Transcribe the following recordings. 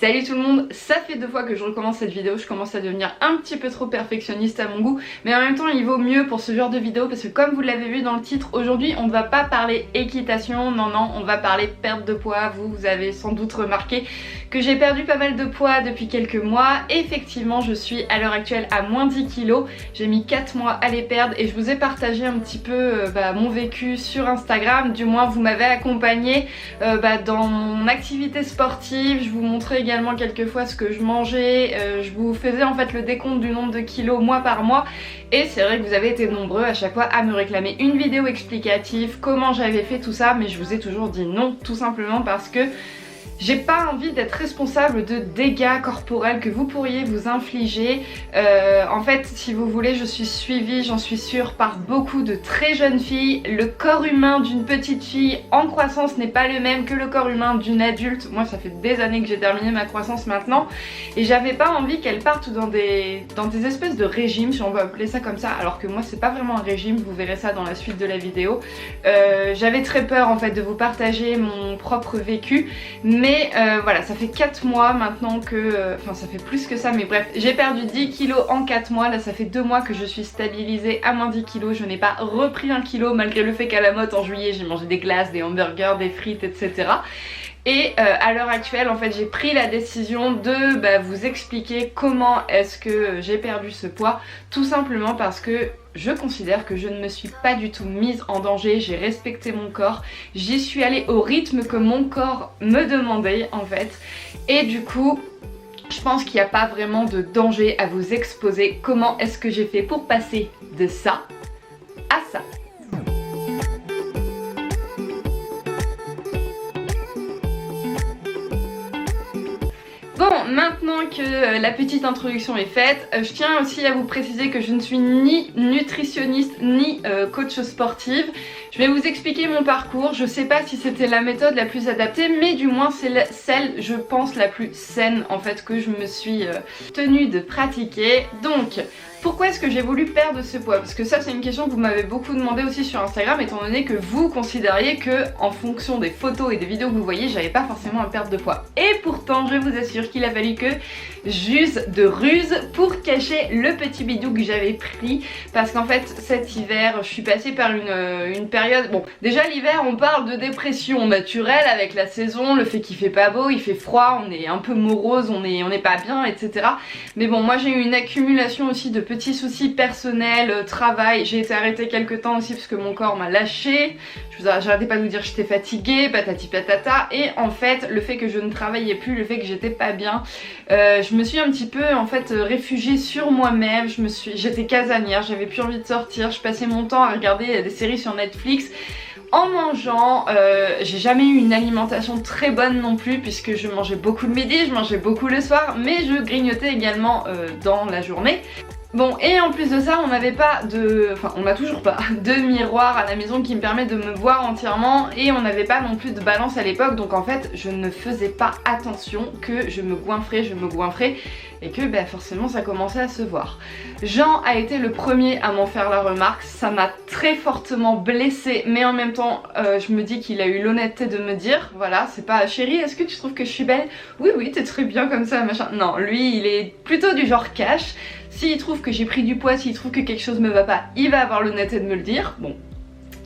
Salut tout le monde, ça fait 2 fois que je recommence cette vidéo, je commence à devenir un petit peu trop perfectionniste à mon goût, mais en même temps il vaut mieux pour ce genre de vidéo parce que comme vous l'avez vu dans le titre, aujourd'hui on ne va pas parler équitation, non, on va parler perte de poids. Vous avez sans doute remarqué que j'ai perdu pas mal de poids depuis quelques mois. Effectivement je suis à l'heure actuelle à moins 10 kilos, j'ai mis 4 mois à les perdre et je vous ai partagé un petit peu mon vécu sur Instagram, du moins vous m'avez accompagné dans mon activité sportive, je vous montrais également quelques fois ce que je mangeais, je vous faisais en fait le décompte du nombre de kilos mois par mois et c'est vrai que vous avez été nombreux à chaque fois à me réclamer une vidéo explicative, comment j'avais fait tout ça, mais je vous ai toujours dit non, tout simplement parce que j'ai pas envie d'être responsable de dégâts corporels que vous pourriez vous infliger. En fait, si vous voulez, je suis suivie, j'en suis sûre, par beaucoup de très jeunes filles. Le corps humain d'une petite fille en croissance n'est pas le même que le corps humain d'une adulte. Moi, ça fait des années que j'ai terminé ma croissance maintenant. Et j'avais pas envie qu'elle parte dans des espèces de régimes, si on veut appeler ça comme ça. Alors que moi, c'est pas vraiment un régime, vous verrez ça dans la suite de la vidéo. J'avais très peur en fait de vous partager mon propre vécu. Mais voilà, ça fait 4 mois maintenant que... Enfin ça fait plus que ça, mais bref, j'ai perdu 10 kilos en 4 mois. Là ça fait 2 mois que je suis stabilisée à moins 10 kilos. Je n'ai pas repris 1 kilo malgré le fait qu'à la mode en juillet j'ai mangé des glaces, des hamburgers, des frites, etc. Et à l'heure actuelle en fait j'ai pris la décision de vous expliquer comment est-ce que j'ai perdu ce poids, tout simplement parce que je considère que je ne me suis pas du tout mise en danger, j'ai respecté mon corps, j'y suis allée au rythme que mon corps me demandait en fait, et du coup je pense qu'il n'y a pas vraiment de danger à vous exposer. Comment est-ce que j'ai fait pour passer de ça à ça? Bon, maintenant que la petite introduction est faite, je tiens aussi à vous préciser que je ne suis ni nutritionniste ni coach sportive. Je vais vous expliquer mon parcours, je sais pas si c'était la méthode la plus adaptée, mais du moins c'est celle, je pense, la plus saine en fait que je me suis tenue de pratiquer. Donc, pourquoi est-ce que j'ai voulu perdre ce poids? Parce que ça c'est une question que vous m'avez beaucoup demandé aussi sur Instagram, étant donné que vous considériez que en fonction des photos et des vidéos que vous voyez, j'avais pas forcément à perdre de poids. Et pourtant je vous assure qu'il a fallu que j'use de ruse pour cacher le petit bidou que j'avais pris. Parce qu'en fait cet hiver je suis passée par une période... Bon déjà l'hiver on parle de dépression naturelle avec la saison, le fait qu'il fait pas beau, il fait froid, on est un peu morose, on est pas bien, etc. Mais bon moi j'ai eu une accumulation aussi de petits soucis personnels, travail, j'ai été arrêtée quelques temps aussi parce que mon corps m'a lâché, j'arrêtais pas de vous dire que j'étais fatiguée, patati patata, et en fait le fait que je ne travaillais plus, le fait que j'étais pas bien, je me suis un petit peu en fait réfugiée sur moi-même, j'étais casanière, j'avais plus envie de sortir, je passais mon temps à regarder des séries sur Netflix en mangeant. J'ai jamais eu une alimentation très bonne non plus puisque je mangeais beaucoup le midi, je mangeais beaucoup le soir, mais je grignotais également dans la journée. Bon, et en plus de ça, on n'avait pas de... Enfin, on n'a toujours pas de miroir à la maison qui me permet de me voir entièrement, et on n'avait pas non plus de balance à l'époque, donc en fait, je ne faisais pas attention que je me goinfrais, et que forcément ça commençait à se voir. Jean a été le premier à m'en faire la remarque, ça m'a très fortement blessée, mais en même temps, je me dis qu'il a eu l'honnêteté de me dire, voilà, c'est pas chérie, est-ce que tu trouves que je suis belle? Oui, t'es très bien comme ça, machin. Non, lui, il est plutôt du genre cash. S'il trouve que j'ai pris du poids, s'il trouve que quelque chose me va pas, il va avoir l'honnêteté de me le dire. Bon,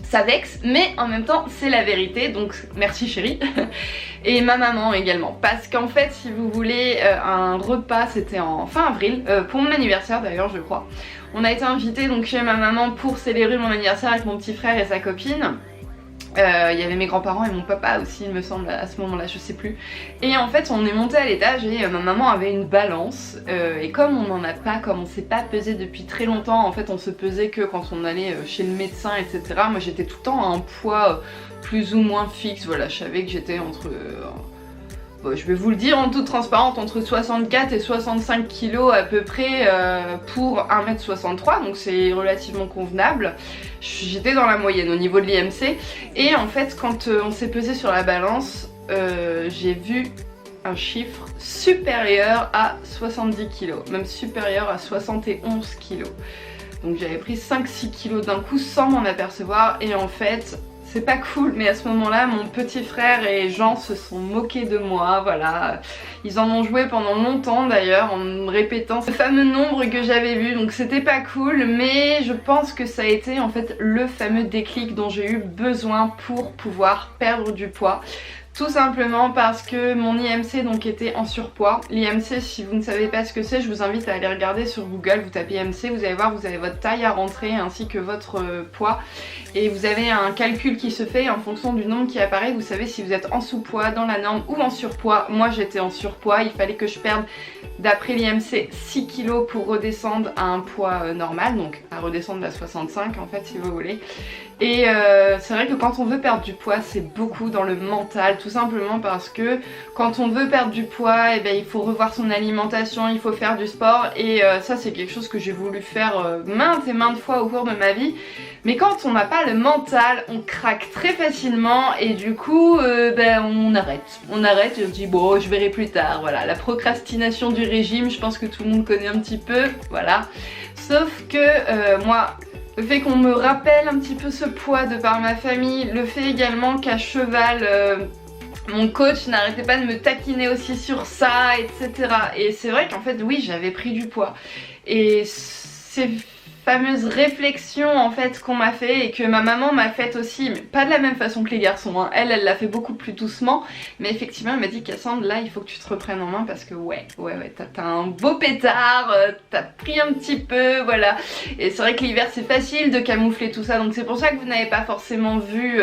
ça vexe, mais en même temps c'est la vérité, donc merci chérie. Et ma maman également, parce qu'en fait si vous voulez, un repas, c'était en fin avril, pour mon anniversaire d'ailleurs je crois. On a été invités donc chez ma maman pour célébrer mon anniversaire avec mon petit frère et sa copine. Il y avait mes grands-parents et mon papa aussi il me semble à ce moment là, je sais plus. Et en fait on est monté à l'étage et ma maman avait une balance, et comme on n'en a pas, comme on s'est pas pesé depuis très longtemps, en fait on se pesait que quand on allait chez le médecin, etc. Moi j'étais tout le temps à un poids plus ou moins fixe, voilà, je savais que j'étais entre... je vais vous le dire en toute transparence, entre 64 et 65 kg à peu près pour 1m63, donc c'est relativement convenable. J'étais dans la moyenne au niveau de l'IMC, et en fait quand on s'est pesé sur la balance, j'ai vu un chiffre supérieur à 70 kg, même supérieur à 71 kg. Donc j'avais pris 5-6 kg d'un coup sans m'en apercevoir, et en fait c'est pas cool, mais à ce moment-là mon petit frère et Jean se sont moqués de moi, voilà. Ils en ont joué pendant longtemps d'ailleurs en me répétant ce fameux nombre que j'avais vu, donc c'était pas cool, mais je pense que ça a été en fait le fameux déclic dont j'ai eu besoin pour pouvoir perdre du poids. Tout simplement parce que mon IMC donc était en surpoids. L'IMC, si vous ne savez pas ce que c'est, je vous invite à aller regarder sur Google, vous tapez IMC, vous allez voir, vous avez votre taille à rentrer ainsi que votre poids. Et vous avez un calcul qui se fait en fonction du nombre qui apparaît, vous savez si vous êtes en sous-poids, dans la norme ou en surpoids. Moi j'étais en surpoids, il fallait que je perde d'après l'IMC 6 kg pour redescendre à un poids normal, donc à redescendre à 65 en fait si vous voulez. Et c'est vrai que quand on veut perdre du poids, c'est beaucoup dans le mental, tout simplement parce que quand on veut perdre du poids, eh bien, il faut revoir son alimentation, il faut faire du sport, et ça c'est quelque chose que j'ai voulu faire maintes et maintes fois au cours de ma vie. Mais quand on n'a pas le mental, on craque très facilement et du coup on arrête et on dit bon je verrai plus tard, voilà, la procrastination du régime, je pense que tout le monde connaît un petit peu, voilà. Sauf que moi, le fait qu'on me rappelle un petit peu ce poids de par ma famille, le fait également qu'à cheval, mon coach n'arrêtait pas de me taquiner aussi sur ça, etc. Et c'est vrai qu'en fait, oui, j'avais pris du poids. Et ces fameuses réflexions en fait qu'on m'a fait et que ma maman m'a fait aussi, mais pas de la même façon que les garçons, hein. Elle l'a fait beaucoup plus doucement, mais effectivement elle m'a dit Cassandre, là il faut que tu te reprennes en main parce que ouais, t'as un beau pétard, t'as pris un petit peu, voilà. Et c'est vrai que l'hiver c'est facile de camoufler tout ça, donc c'est pour ça que vous n'avez pas forcément vu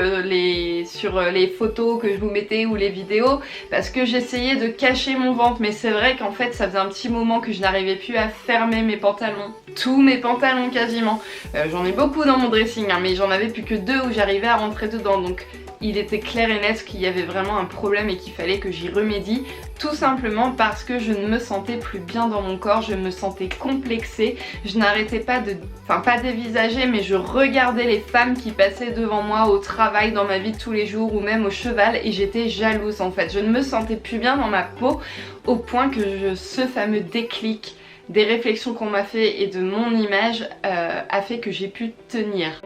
sur les photos que je vous mettais ou les vidéos, parce que j'essayais de cacher mon ventre, mais c'est vrai qu'en fait ça faisait un petit moment que je n'arrivais plus à fermer mes pantalons, tous mes pantalons quasiment. J'en ai beaucoup dans mon dressing, hein, mais j'en avais plus que 2 où j'arrivais à rentrer dedans, donc il était clair et net qu'il y avait vraiment un problème et qu'il fallait que j'y remédie, tout simplement parce que je ne me sentais plus bien dans mon corps, je me sentais complexée, je n'arrêtais pas de, enfin pas dévisager, mais je regardais les femmes qui passaient devant moi au travail, dans ma vie de tous les jours ou même au cheval, et j'étais jalouse en fait, je ne me sentais plus bien dans ma peau au point que ce fameux déclic des réflexions qu'on m'a fait et de mon image a fait que j'ai pu tenir.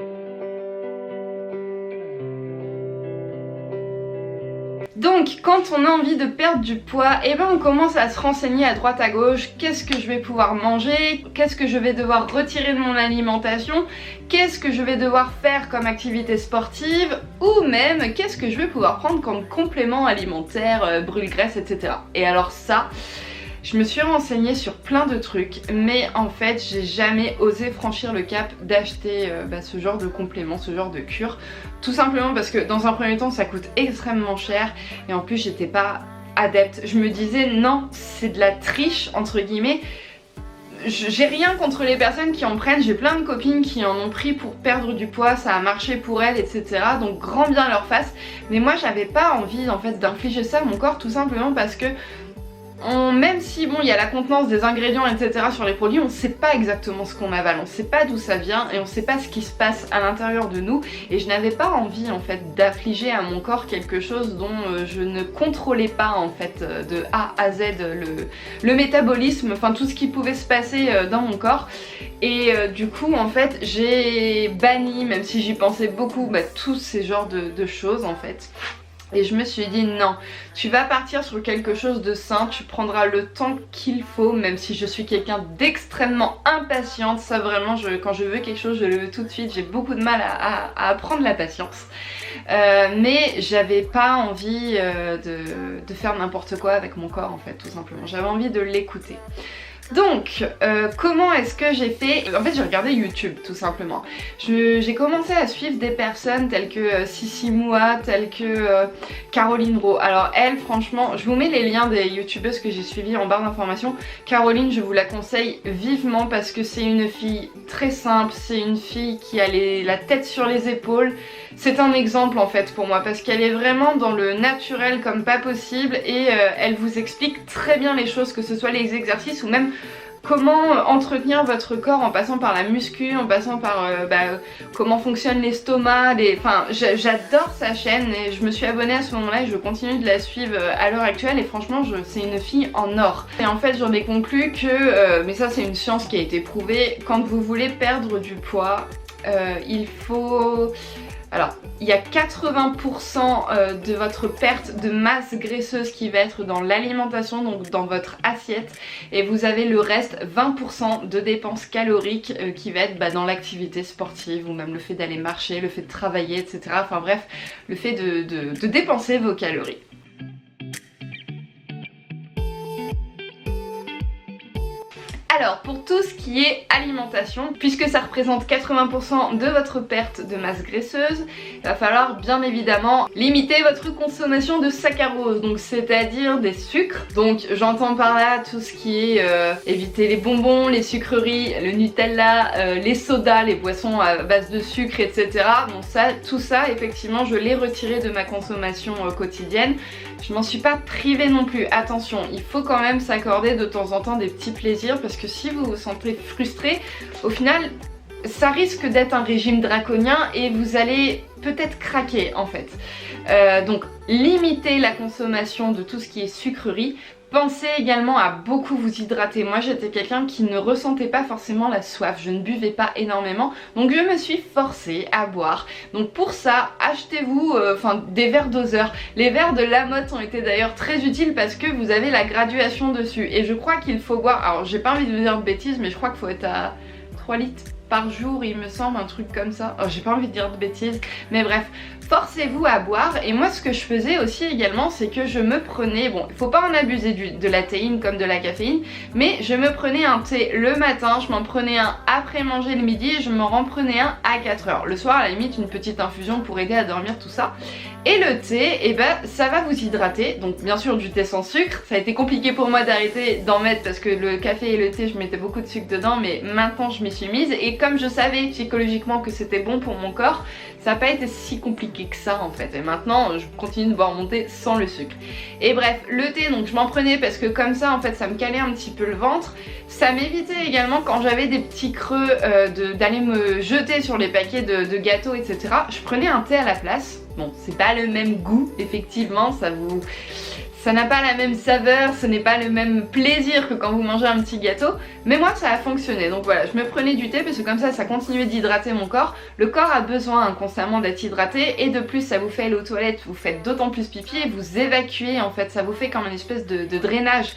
Donc quand on a envie de perdre du poids, et ben on commence à se renseigner à droite à gauche, qu'est-ce que je vais pouvoir manger, qu'est-ce que je vais devoir retirer de mon alimentation, qu'est-ce que je vais devoir faire comme activité sportive, ou même qu'est-ce que je vais pouvoir prendre comme complément alimentaire, brûle-graisse, etc. Et alors ça, je me suis renseignée sur plein de trucs, mais en fait j'ai jamais osé franchir le cap d'acheter ce genre de complément, ce genre de cure, tout simplement parce que dans un premier temps ça coûte extrêmement cher et en plus j'étais pas adepte. Je me disais non, c'est de la triche entre guillemets. J'ai rien contre les personnes qui en prennent, j'ai plein de copines qui en ont pris pour perdre du poids, ça a marché pour elles, etc. Donc grand bien leur face, mais moi j'avais pas envie en fait d'infliger ça à mon corps, tout simplement parce que même si bon il y a la contenance des ingrédients etc sur les produits, on sait pas exactement ce qu'on avale, on sait pas d'où ça vient et on sait pas ce qui se passe à l'intérieur de nous, et je n'avais pas envie en fait d'affliger à mon corps quelque chose dont je ne contrôlais pas en fait de A à Z le métabolisme, enfin tout ce qui pouvait se passer dans mon corps. Et du coup en fait j'ai banni, même si j'y pensais beaucoup, tous ces genres de choses en fait. Et je me suis dit non, tu vas partir sur quelque chose de sain, tu prendras le temps qu'il faut, même si je suis quelqu'un d'extrêmement impatiente, ça vraiment, quand je veux quelque chose je le veux tout de suite, j'ai beaucoup de mal à apprendre la patience. Mais j'avais pas envie de faire n'importe quoi avec mon corps en fait, tout simplement, j'avais envie de l'écouter. Donc, comment est-ce que j'ai fait? En fait j'ai regardé YouTube tout simplement. J'ai commencé à suivre des personnes telles que Sissi Moua, telles que Caroline Rowe. Alors elle franchement, je vous mets les liens des youtubeuses que j'ai suivies en barre d'informations. Caroline, je vous la conseille vivement parce que c'est une fille très simple, c'est une fille qui a la tête sur les épaules. C'est un exemple en fait pour moi parce qu'elle est vraiment dans le naturel comme pas possible, et elle vous explique très bien les choses, que ce soit les exercices ou même comment entretenir votre corps en passant par la muscu, en passant par comment fonctionne l'estomac, enfin j'adore sa chaîne et je me suis abonnée à ce moment-là et je continue de la suivre à l'heure actuelle, et franchement c'est une fille en or. Et en fait j'en ai conclu que, mais ça c'est une science qui a été prouvée, quand vous voulez perdre du poids, il faut Alors, il y a 80% de votre perte de masse graisseuse qui va être dans l'alimentation, donc dans votre assiette, et vous avez le reste 20% de dépenses caloriques qui va être dans l'activité sportive ou même le fait d'aller marcher, le fait de travailler, etc. Enfin bref, le fait de dépenser vos calories. Alors pour tout ce qui est alimentation, puisque ça représente 80% de votre perte de masse graisseuse, il va falloir bien évidemment limiter votre consommation de saccharose, donc c'est-à-dire des sucres. Donc j'entends par là tout ce qui est éviter les bonbons, les sucreries, le Nutella, les sodas, les boissons à base de sucre, etc. Donc ça, tout ça effectivement je l'ai retiré de ma consommation quotidienne. Je m'en suis pas privée non plus, attention, il faut quand même s'accorder de temps en temps des petits plaisirs parce que si vous vous sentez frustré, au final ça risque d'être un régime draconien et vous allez peut-être craquer en fait. Donc limitez la consommation de tout ce qui est sucrerie. Pensez également à beaucoup vous hydrater. Moi j'étais quelqu'un qui ne ressentait pas forcément la soif, je ne buvais pas énormément, donc je me suis forcée à boire. Donc pour ça, achetez-vous des verres doseurs. Les verres de Lamotte ont été d'ailleurs très utiles parce que vous avez la graduation dessus. Et je crois qu'il faut boire, alors j'ai pas envie de vous dire de bêtises, mais je crois qu'il faut être à 3 litres par jour, il me semble, un truc comme ça. Oh, j'ai pas envie de dire de bêtises, mais bref, forcez-vous à boire. Et moi ce que je faisais aussi également, c'est que je me prenais, bon il faut pas en abuser de la théine comme de la caféine, mais je me prenais un thé le matin, je m'en prenais un après manger le midi et je m'en reprenais un à 4h. Le soir à la limite une petite infusion pour aider à dormir, tout ça. Et le thé, et ça va vous hydrater, donc bien sûr du thé sans sucre. Ça a été compliqué pour moi d'arrêter d'en mettre parce que le café et le thé je mettais beaucoup de sucre dedans, mais maintenant je m'y suis mise et comme je savais psychologiquement que c'était bon pour mon corps, ça n'a pas été si compliqué que ça en fait. Et maintenant je continue de boire mon thé sans le sucre. Et bref, le thé, donc je m'en prenais parce que comme ça en fait ça me calait un petit peu le ventre. Ça m'évitait également quand j'avais des petits creux d'aller me jeter sur les paquets de gâteaux, etc. Je prenais un thé à la place. Bon, c'est pas le même goût, effectivement, ça n'a pas la même saveur, ce n'est pas le même plaisir que quand vous mangez un petit gâteau, mais moi ça a fonctionné. Donc voilà, je me prenais du thé parce que comme ça continuait d'hydrater mon corps. Le corps a besoin constamment d'être hydraté et de plus ça vous fait aller aux toilettes, vous faites d'autant plus pipi et vous évacuez en fait, ça vous fait comme une espèce de drainage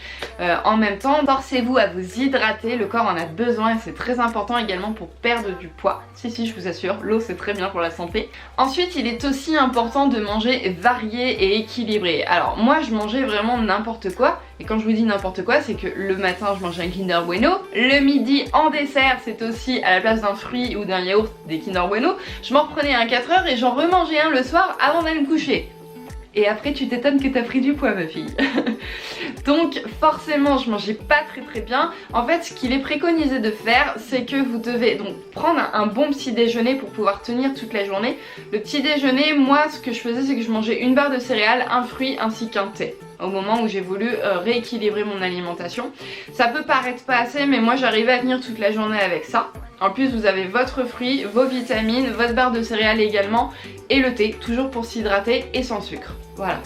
en même temps. Forcez-vous à vous hydrater, le corps en a besoin et c'est très important également pour perdre du poids. Si, je vous assure, l'eau c'est très bien pour la santé. Ensuite, il est aussi important de manger varié et équilibré. Alors moi je mangeais vraiment n'importe quoi, et quand je vous dis n'importe quoi, c'est que le matin je mangeais un Kinder Bueno, le midi en dessert c'est aussi à la place d'un fruit ou d'un yaourt des Kinder Bueno, je m'en reprenais un 4h et j'en remangeais un le soir avant d'aller me coucher. Et après tu t'étonnes que t'as pris du poids ma fille. Donc forcément je mangeais pas très bien. En fait ce qu'il est préconisé de faire, c'est que vous devez donc prendre un bon petit déjeuner pour pouvoir tenir toute la journée. Le petit déjeuner, moi ce que je faisais c'est que je mangeais une barre de céréales, un fruit ainsi qu'un thé. Au moment où j'ai voulu rééquilibrer mon alimentation. Ça peut paraître pas assez, mais moi j'arrivais à tenir toute la journée avec ça. En plus vous avez votre fruit, vos vitamines, votre barre de céréales également et le thé, toujours pour s'hydrater et sans sucre. Voilà.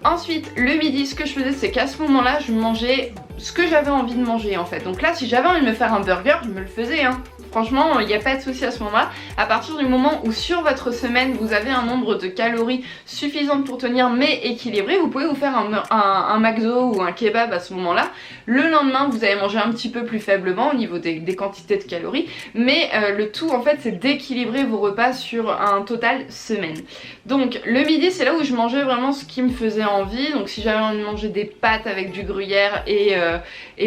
Ensuite le midi ce que je faisais c'est qu'à ce moment là je mangeais ce que j'avais envie de manger en fait. Donc là si j'avais envie de me faire un burger je me le faisais hein. Franchement, il n'y a pas de souci à ce moment-là. À partir du moment où sur votre semaine, vous avez un nombre de calories suffisantes pour tenir mais équilibré, vous pouvez vous faire un McDo ou un kebab à ce moment-là. Le lendemain, vous allez manger un petit peu plus faiblement au niveau des quantités de calories. Mais le tout, en fait, c'est d'équilibrer vos repas sur un total semaine. Donc, le midi, c'est là où je mangeais vraiment ce qui me faisait envie. Donc, si j'avais envie de manger des pâtes avec du gruyère et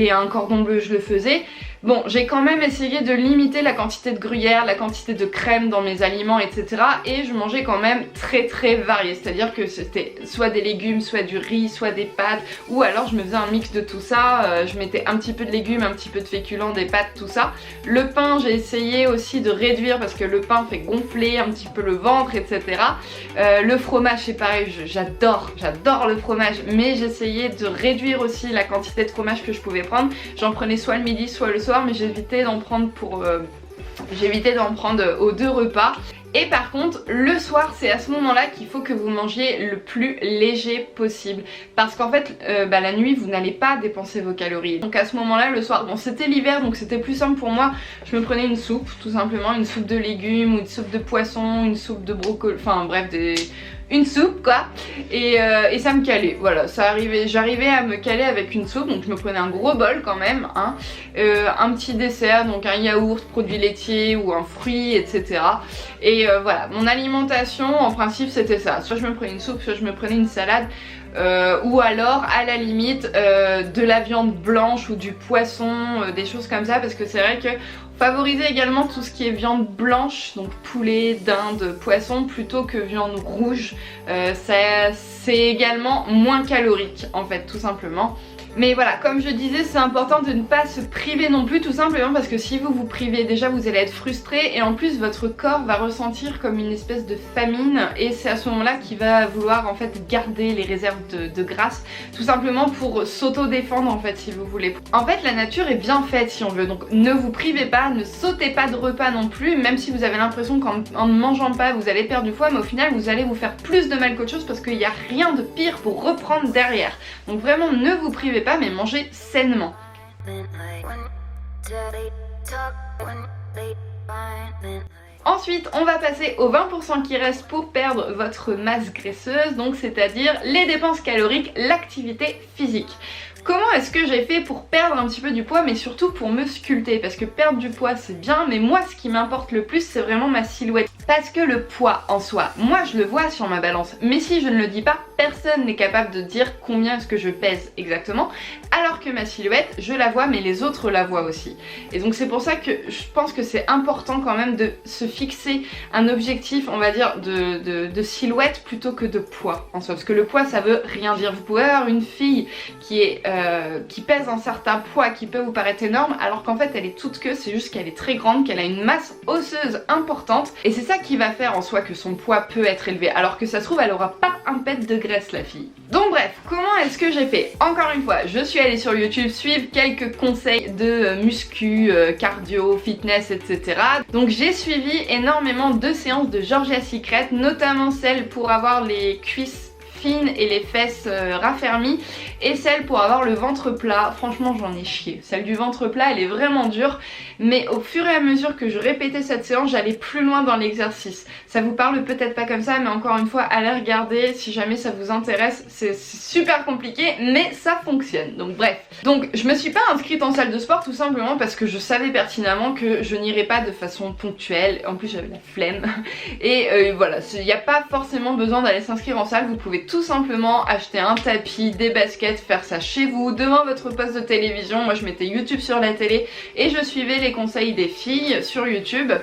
un cordon bleu, je le faisais. Bon, j'ai quand même essayé de limiter la quantité de gruyère, la quantité de crème dans mes aliments, etc. Et je mangeais quand même très varié. C'est-à-dire que c'était soit des légumes, soit du riz, soit des pâtes. Ou alors je me faisais un mix de tout ça. Je mettais un petit peu de légumes, un petit peu de féculents, des pâtes, tout ça. Le pain, j'ai essayé aussi de réduire parce que le pain fait gonfler un petit peu le ventre, etc. Le fromage, c'est pareil, j'adore le fromage. Mais j'essayais de réduire aussi la quantité de fromage que je pouvais prendre. J'en prenais soit le midi, soit le soir, mais j'évitais d'en prendre aux 2 repas. Et par contre le soir c'est à ce moment là qu'il faut que vous mangiez le plus léger possible, parce qu'en fait la nuit vous n'allez pas dépenser vos calories. Donc à ce moment là le soir, bon c'était l'hiver donc c'était plus simple pour moi, je me prenais une soupe tout simplement, une soupe de légumes ou une soupe de poisson, une soupe de brocoli, enfin bref une soupe quoi, et ça me calait, voilà, j'arrivais à me caler avec une soupe, donc je me prenais un gros bol quand même, hein, un petit dessert, donc un yaourt, produit laitier ou un fruit, etc. Et voilà, mon alimentation en principe c'était ça, soit je me prenais une soupe, soit je me prenais une salade, ou alors à la limite de la viande blanche ou du poisson, des choses comme ça, parce que c'est vrai que favoriser également tout ce qui est viande blanche, donc poulet, dinde, poisson, plutôt que viande rouge, c'est également moins calorique en fait, tout simplement. Mais voilà, comme je disais, c'est important de ne pas se priver non plus, tout simplement parce que si vous vous privez, déjà vous allez être frustré, et en plus votre corps va ressentir comme une espèce de famine, et c'est à ce moment-là qu'il va vouloir en fait garder les réserves de graisse, tout simplement pour s'auto-défendre en fait, si vous voulez. En fait la nature est bien faite si on veut, donc ne vous privez pas, ne sautez pas de repas non plus, même si vous avez l'impression qu'en ne mangeant pas vous allez perdre du poids, mais au final vous allez vous faire plus de mal qu'autre chose, parce qu'il n'y a rien de pire pour reprendre derrière. Donc vraiment ne vous privez pas, mais mangez sainement. Ensuite, on va passer aux 20% qui restent pour perdre votre masse graisseuse, donc c'est-à-dire les dépenses caloriques, l'activité physique. Comment est-ce que j'ai fait pour perdre un petit peu du poids, mais surtout pour me sculpter? Parce que perdre du poids c'est bien, mais moi ce qui m'importe le plus c'est vraiment ma silhouette. Parce que le poids en soi, moi je le vois sur ma balance, mais si je ne le dis pas, personne n'est capable de dire combien est-ce que je pèse exactement, alors que ma silhouette, je la vois, mais les autres la voient aussi. Et donc c'est pour ça que je pense que c'est important quand même de se fixer un objectif, on va dire, de silhouette plutôt que de poids en soi. Parce que le poids ça veut rien dire. Vous pouvez avoir une fille qui pèse un certain poids qui peut vous paraître énorme, alors qu'en fait elle est toute queue, c'est juste qu'elle est très grande, qu'elle a une masse osseuse importante, et c'est ça qui va faire en soi que son poids peut être élevé, alors que ça se trouve elle aura pas un pet de graisse la fille. Donc bref, comment est-ce que j'ai fait? Encore une fois, je suis allée sur YouTube suivre quelques conseils de muscu, cardio, fitness, etc. Donc j'ai suivi énormément de séances de Georgia's Secret, notamment celle pour avoir les cuisses fines et les fesses raffermies, et celle pour avoir le ventre plat. Franchement j'en ai chié, celle du ventre plat elle est vraiment dure, mais au fur et à mesure que je répétais cette séance j'allais plus loin dans l'exercice. Ça vous parle peut-être pas comme ça, mais encore une fois allez regarder si jamais ça vous intéresse, c'est super compliqué mais ça fonctionne. Donc bref, donc je me suis pas inscrite en salle de sport tout simplement parce que je savais pertinemment que je n'irais pas de façon ponctuelle, en plus j'avais la flemme, et voilà, il n'y a pas forcément besoin d'aller s'inscrire en salle, vous pouvez tout simplement acheter un tapis, des baskets, faire ça chez vous, devant votre poste de télévision. Moi je mettais YouTube sur la télé et je suivais les conseils des filles sur YouTube.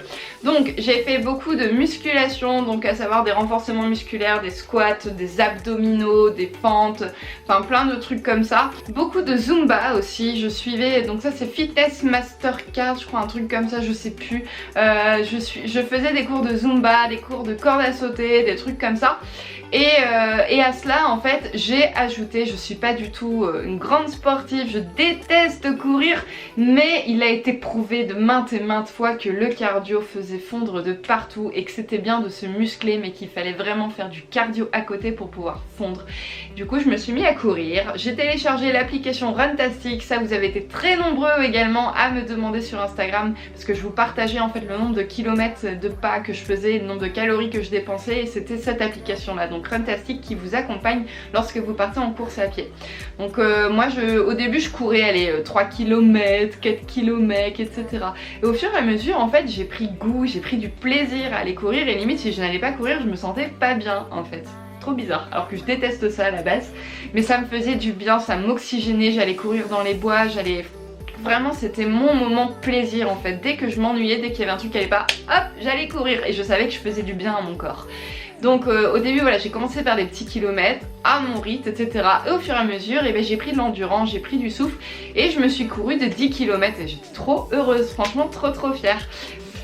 Donc j'ai fait beaucoup de musculation, donc à savoir des renforcements musculaires, des squats, des abdominaux, des fentes, enfin plein de trucs comme ça. Beaucoup de Zumba aussi, je suivais, donc ça c'est Fitness Mastercard, je crois, un truc comme ça, je sais plus. Je faisais des cours de Zumba, des cours de corde à sauter, des trucs comme ça. Et à cela en fait j'ai ajouté, je suis pas du tout une grande sportive, je déteste courir, mais il a été prouvé de maintes et maintes fois que le cardio faisait fondre de partout et que c'était bien de se muscler, mais qu'il fallait vraiment faire du cardio à côté pour pouvoir fondre. Du coup je me suis mis à courir, j'ai téléchargé l'application Runtastic, ça vous avez été très nombreux également à me demander sur Instagram, parce que je vous partageais en fait le nombre de kilomètres de pas que je faisais, le nombre de calories que je dépensais, et c'était cette application là, donc Runtastic, qui vous accompagne lorsque vous partez en course à pied. Donc moi au début je courais, allez, 3 km, 4 km, etc. Et au fur et à mesure en fait j'ai pris goût, j'ai pris du plaisir à aller courir, et limite si je n'allais pas courir je me sentais pas bien en fait. Trop bizarre, alors que je déteste ça à la base, mais ça me faisait du bien, ça m'oxygénait, j'allais courir dans les bois, j'allais... Vraiment c'était mon moment plaisir en fait, dès que je m'ennuyais, dès qu'il y avait un truc qui allait pas, hop, j'allais courir, et je savais que je faisais du bien à mon corps. Donc au début voilà, j'ai commencé par des petits kilomètres à mon rythme, etc. Et au fur et à mesure j'ai pris de l'endurance, j'ai pris du souffle, et je me suis couru de 10 km et j'étais trop heureuse, franchement trop fière.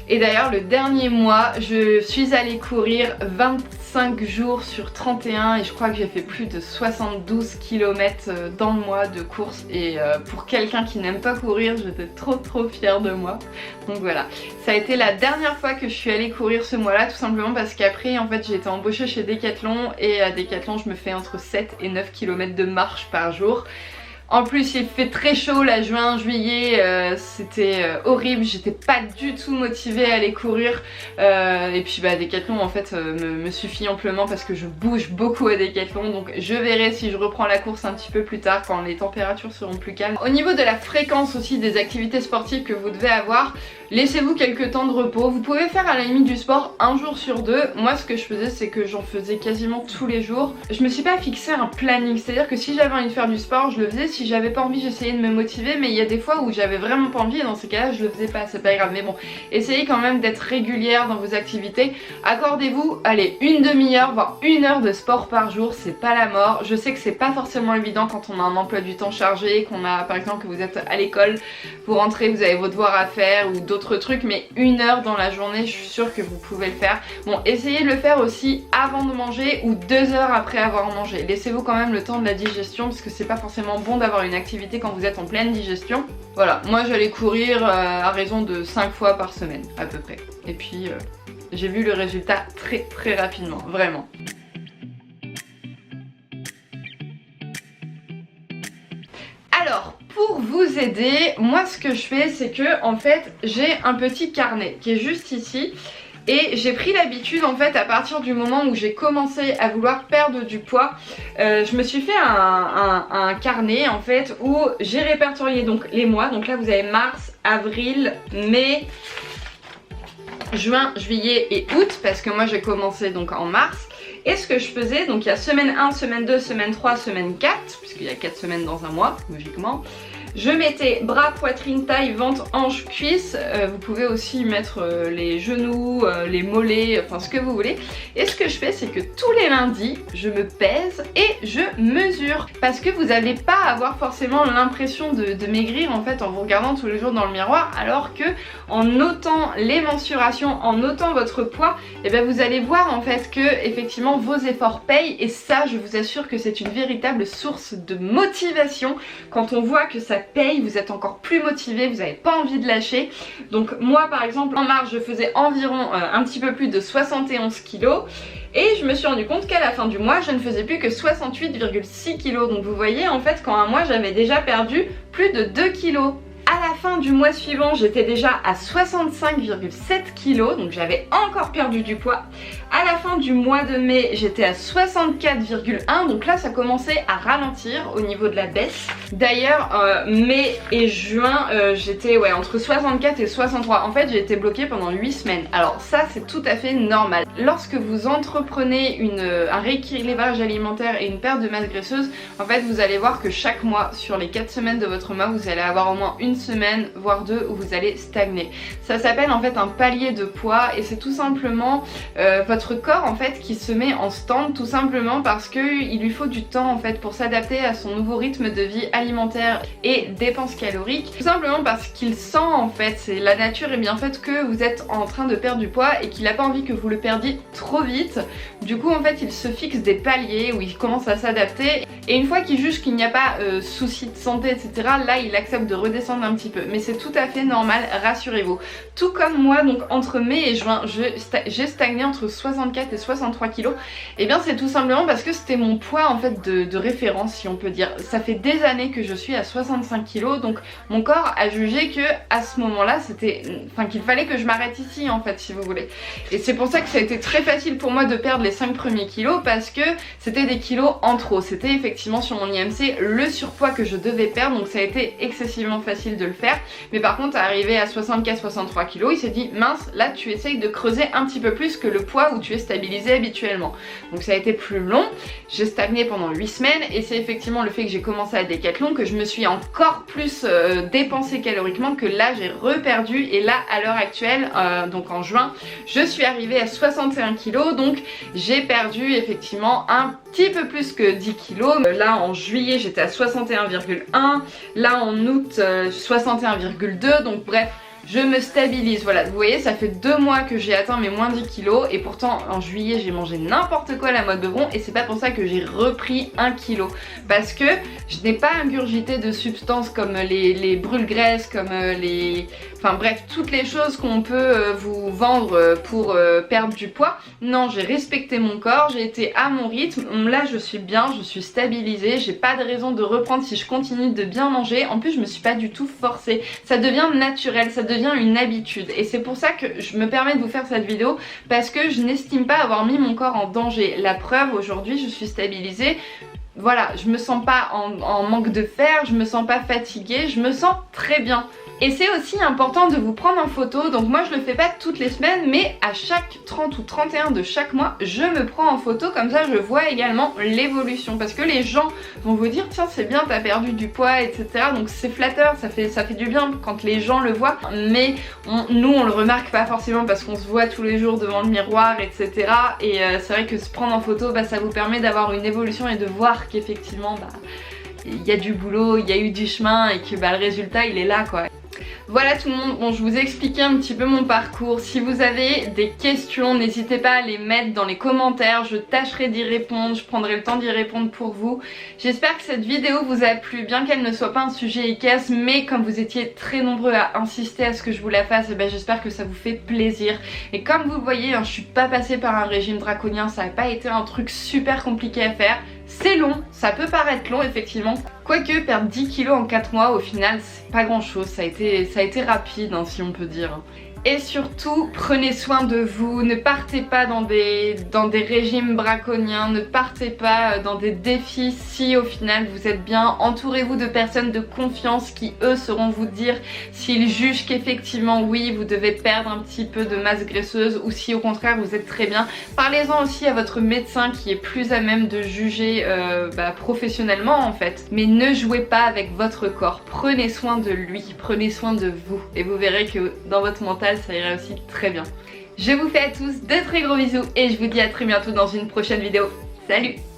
Et d'ailleurs le dernier mois je suis allée courir 26 5 jours sur 31 et je crois que j'ai fait plus de 72 km dans le mois de course et pour quelqu'un qui n'aime pas courir, j'étais trop fière de moi. Donc voilà, ça a été la dernière fois que je suis allée courir ce mois-là, tout simplement parce qu'après en fait j'ai été embauchée chez Decathlon et à Decathlon je me fais entre 7 et 9 km de marche par jour. En plus il fait très chaud là, juin, juillet, c'était horrible, j'étais pas du tout motivée à aller courir et puis bah Decathlon en fait me suffit amplement parce que je bouge beaucoup à Decathlon, donc je verrai si je reprends la course un petit peu plus tard quand les températures seront plus calmes. Au niveau de la fréquence aussi des activités sportives que vous devez avoir, laissez-vous quelques temps de repos, vous pouvez faire à la limite du sport un jour sur deux. Moi ce que je faisais c'est que j'en faisais quasiment tous les jours. Je me suis pas fixé un planning, c'est à dire que si j'avais envie de faire du sport je le faisais, si j'avais pas envie j'essayais de me motiver, mais il y a des fois où j'avais vraiment pas envie et dans ces cas là je le faisais pas, c'est pas grave. Mais bon, essayez quand même d'être régulière dans vos activités, accordez-vous allez une demi-heure voire 1 heure de sport par jour, c'est pas la mort. Je sais que c'est pas forcément évident quand on a un emploi du temps chargé, qu'on a par exemple que vous êtes à l'école, vous rentrez, vous avez vos devoirs à faire ou d'autres trucs, mais 1 heure dans la journée je suis sûre que vous pouvez le faire. Bon, essayez de le faire aussi avant de manger ou 2 heures après avoir mangé, laissez-vous quand même le temps de la digestion parce que c'est pas forcément bon d'avoir une activité quand vous êtes en pleine digestion. Voilà, moi j'allais courir à raison de 5 fois par semaine à peu près et puis j'ai vu le résultat très rapidement, vraiment. Alors, pour vous aider, moi ce que je fais c'est que en fait j'ai un petit carnet qui est juste ici. Et j'ai pris l'habitude en fait à partir du moment où j'ai commencé à vouloir perdre du poids, je me suis fait un carnet en fait où j'ai répertorié donc les mois. Donc là vous avez mars, avril, mai, juin, juillet et août parce que moi j'ai commencé donc en mars. Et ce que je faisais, donc il y a semaine 1, semaine 2, semaine 3, semaine 4, puisqu'il y a 4 semaines dans un mois, logiquement. Je mettais bras, poitrine, taille, ventre, hanche, cuisse. Vous pouvez aussi mettre les genoux, les mollets, enfin ce que vous voulez. Et ce que je fais, c'est que tous les lundis, je me pèse et je mesure. Parce que vous n'allez pas avoir forcément l'impression de maigrir en fait en vous regardant tous les jours dans le miroir. Alors que en notant les mensurations, en notant votre poids, et bien vous allez voir en fait que effectivement vos efforts payent. Et ça, je vous assure que c'est une véritable source de motivation. Quand on voit que ça paye, vous êtes encore plus motivé, vous n'avez pas envie de lâcher. Donc moi par exemple en mars je faisais environ un petit peu plus de 71 kg et je me suis rendu compte qu'à la fin du mois je ne faisais plus que 68,6 kg. Donc vous voyez en fait qu'en un mois j'avais déjà perdu plus de 2 kg. À la fin du mois suivant, j'étais déjà à 65,7 kg, donc j'avais encore perdu du poids. À la fin du mois de mai, j'étais à 64,1, donc là ça commençait à ralentir au niveau de la baisse. D'ailleurs, mai et juin, j'étais entre 64 et 63. En fait, j'ai été bloquée pendant 8 semaines. Alors ça, c'est tout à fait normal. Lorsque vous entreprenez un rééquilibrage alimentaire et une perte de masse graisseuse, en fait, vous allez voir que chaque mois, sur les 4 semaines de votre mois, vous allez avoir au moins une semaine, voire 2, où vous allez stagner. Ça s'appelle en fait un palier de poids et c'est tout simplement votre corps en fait qui se met en stand, tout simplement parce qu'il lui faut du temps en fait pour s'adapter à son nouveau rythme de vie alimentaire et dépenses caloriques. Tout simplement parce qu'il sent en fait, c'est la nature est bien faite, que vous êtes en train de perdre du poids et qu'il n'a pas envie que vous le perdiez trop vite. Du coup en fait il se fixe des paliers où il commence à s'adapter et une fois qu'il juge qu'il n'y a pas souci de santé etc, là il accepte de redescendre un petit peu, mais c'est tout à fait normal, rassurez-vous. Tout comme moi, donc entre mai et juin j'ai stagné entre 64 et 63 kg. Et bien c'est tout simplement parce que c'était mon poids en fait de référence, si on peut dire. Ça fait des années que je suis à 65 kg, donc mon corps a jugé que à ce moment là c'était, enfin qu'il fallait que je m'arrête ici en fait, si vous voulez. Et c'est pour ça que ça a été très facile pour moi de perdre les 5 premiers kilos, parce que c'était des kilos en trop. C'était effectivement sur mon IMC le surpoids que je devais perdre, donc ça a été excessivement facile de le faire. Mais par contre, arrivé à 64-63 kg, il s'est dit mince, là tu essayes de creuser un petit peu plus que le poids où tu es stabilisé habituellement. Donc ça a été plus long, j'ai stagné pendant 8 semaines et c'est effectivement le fait que j'ai commencé à Decathlon que je me suis encore plus dépensé caloriquement, que là j'ai reperdu. Et là à l'heure actuelle, donc en juin, je suis arrivée à 61 kg, donc j'ai perdu effectivement un petit peu plus que 10 kg. Là en juillet j'étais à 61,1, là en août 61,2, donc bref je me stabilise. Voilà, vous voyez, ça fait 2 mois que j'ai atteint mes moins 10 kilos et pourtant en juillet j'ai mangé n'importe quoi à la mode Beuvron et c'est pas pour ça que j'ai repris 1 kilo. Parce que je n'ai pas ingurgité de substances comme les brûle-graisses, comme les... Enfin bref, toutes les choses qu'on peut vous vendre pour perdre du poids. Non, j'ai respecté mon corps, j'ai été à mon rythme. Là je suis bien, je suis stabilisée, j'ai pas de raison de reprendre si je continue de bien manger. En plus je me suis pas du tout forcée. Ça devient naturel, ça devient une habitude. Et c'est pour ça que je me permets de vous faire cette vidéo parce que je n'estime pas avoir mis mon corps en danger. La preuve, aujourd'hui je suis stabilisée. Voilà, je me sens pas en manque de fer, je me sens pas fatiguée, je me sens très bien. Et c'est aussi important de vous prendre en photo, donc moi je le fais pas toutes les semaines, mais à chaque 30 ou 31 de chaque mois, je me prends en photo, comme ça je vois également l'évolution. Parce que les gens vont vous dire, tiens c'est bien, t'as perdu du poids, etc. Donc c'est flatteur, ça fait du bien quand les gens le voient, mais nous on le remarque pas forcément parce qu'on se voit tous les jours devant le miroir, etc. Et c'est vrai que se prendre en photo, ça vous permet d'avoir une évolution et de voir qu'effectivement, il y a du boulot, il y a eu du chemin et que le résultat il est là quoi. Voilà tout le monde, bon je vous ai expliqué un petit peu mon parcours. Si vous avez des questions, n'hésitez pas à les mettre dans les commentaires, je tâcherai d'y répondre, je prendrai le temps d'y répondre pour vous. J'espère que cette vidéo vous a plu, bien qu'elle ne soit pas un sujet ECAS, mais comme vous étiez très nombreux à insister à ce que je vous la fasse, j'espère que ça vous fait plaisir. Et comme vous le voyez, je suis pas passée par un régime draconien, ça n'a pas été un truc super compliqué à faire. C'est long, ça peut paraître long effectivement. Quoique perdre 10 kilos en 4 mois au final c'est pas grand chose, ça a été rapide si on peut dire. Et surtout, prenez soin de vous, ne partez pas dans des régimes draconiens, ne partez pas dans des défis si au final vous êtes bien. Entourez-vous de personnes de confiance qui eux sauront vous dire s'ils jugent qu'effectivement oui vous devez perdre un petit peu de masse graisseuse ou si au contraire vous êtes très bien. Parlez-en aussi à votre médecin qui est plus à même de juger professionnellement en fait. Mais ne jouez pas avec votre corps, prenez soin de lui, prenez soin de vous et vous verrez que dans votre mental ça ira aussi très bien. Je vous fais à tous de très gros bisous et je vous dis à très bientôt dans une prochaine vidéo. Salut!